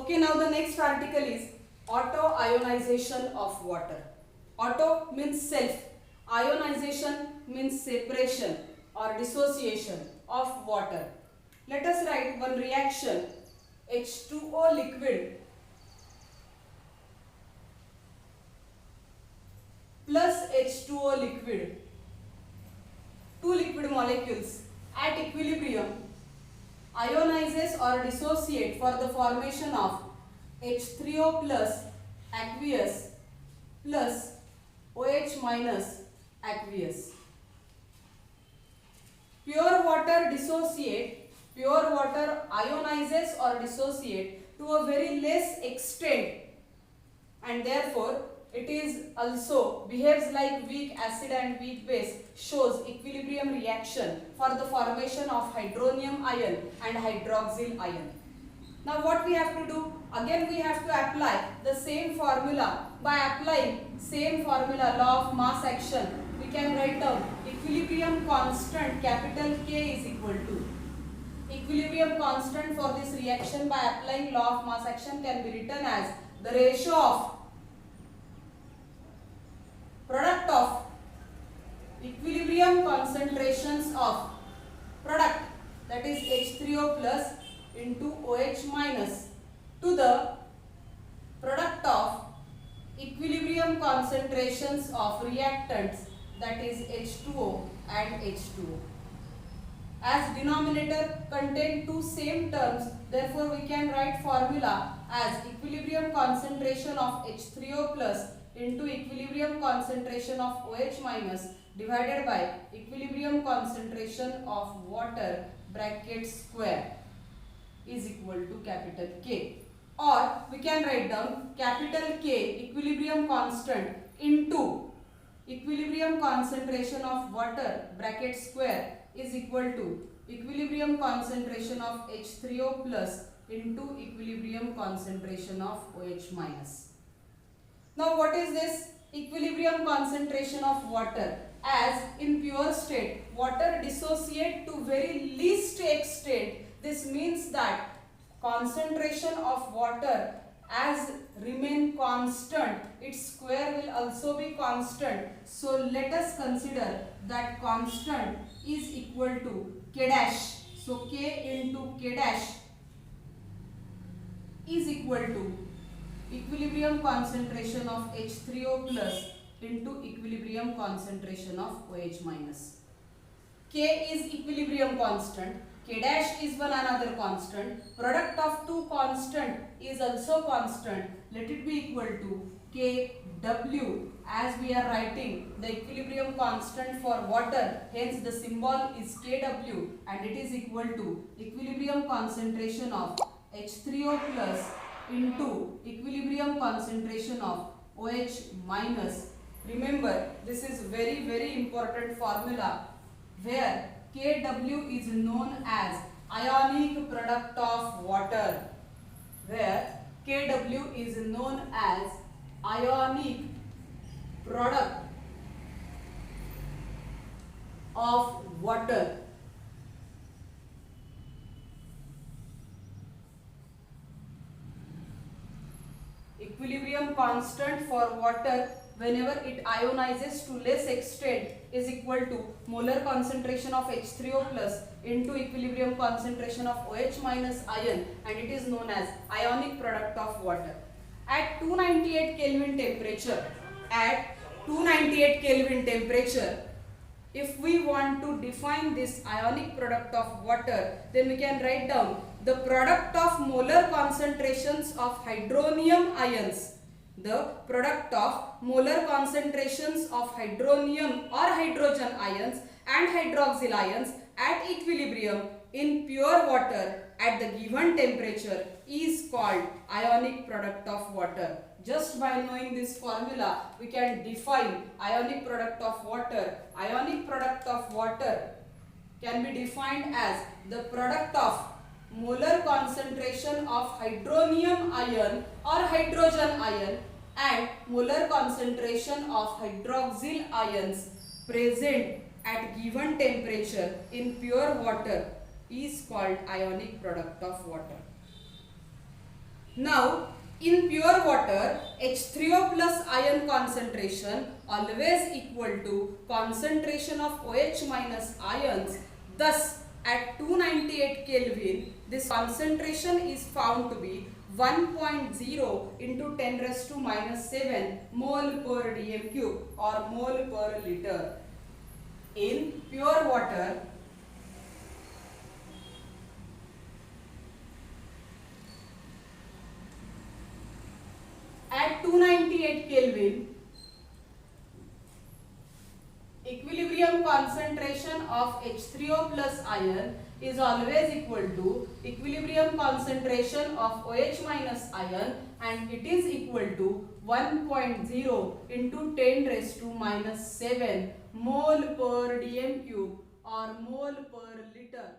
Okay, now the next article is auto ionization of water. Auto means self, ionization means separation or dissociation of water. Let us write one reaction. H2O liquid plus H2O liquid, two liquid molecules at equilibrium ionizes or dissociate for the formation of H3O plus aqueous plus OH minus aqueous. Pure water ionizes or dissociate to a very less extent, and therefore it is also behaves like weak acid and weak base, shows equilibrium reaction for the formation of hydronium ion and hydroxyl ion. Now what we have to do? Again we have to apply the same formula. By applying same formula, law of mass action, we can write down equilibrium constant capital K is equal to equilibrium constant for this reaction by applying law of mass action can be written as the ratio of product of equilibrium concentrations of product, that is H3O plus into OH minus, to the product of equilibrium concentrations of reactants, that is H2O and H2O. As denominator contain two same terms, therefore we can write formula as equilibrium concentration of H3O plus into equilibrium concentration of OH minus divided by equilibrium concentration of water bracket square is equal to capital K. Or we can write down capital K equilibrium constant into equilibrium concentration of water bracket square is equal to equilibrium concentration of H3O plus into equilibrium concentration of OH minus. Now what is this equilibrium concentration of water? As in pure state, water dissociate to very least extent. This means that concentration of water as remain constant, its square will also be constant. So let us consider that constant is equal to K dash. So K into K dash is equal to equilibrium concentration of H3O plus into equilibrium concentration of OH minus. K is equilibrium constant, K dash is one another constant, product of two constant is also constant. Let it be equal to Kw, as we are writing the equilibrium constant for water, hence the symbol is Kw, and it is equal to equilibrium concentration of H3O plus into equilibrium concentration of OH minus. Remember, this is very important formula where Kw is known as ionic product of water, where Kw is known as ionic product of water. Equilibrium constant for water whenever it ionizes to less extent is equal to molar concentration of H3O plus into equilibrium concentration of OH minus ion, and it is known as ionic product of water. At 298 Kelvin temperature, if we want to define this ionic product of water, then we can write down the product of molar concentrations of hydronium ions. The product of molar concentrations of hydronium or hydrogen ions and hydroxyl ions at equilibrium in pure water at the given temperature is called ionic product of water. Just by knowing this formula, we can define ionic product of water. Ionic product of water can be defined as the product of molar concentration of hydronium ion or hydrogen ion and molar concentration of hydroxyl ions present at given temperature in pure water is called ionic product of water. Now in pure water H3O plus ion concentration always equal to concentration of OH minus ions. Thus at 298 Kelvin this concentration is found to be 1.0 into 10 raised to minus 7 mole per dm cube or mole per liter. In pure water at 298 Kelvin, equilibrium concentration of H3O plus ion is always equal to equilibrium concentration of OH minus ion, and it is equal to 1.0 into 10 raised to minus 7 mole per dm cube or mole per liter.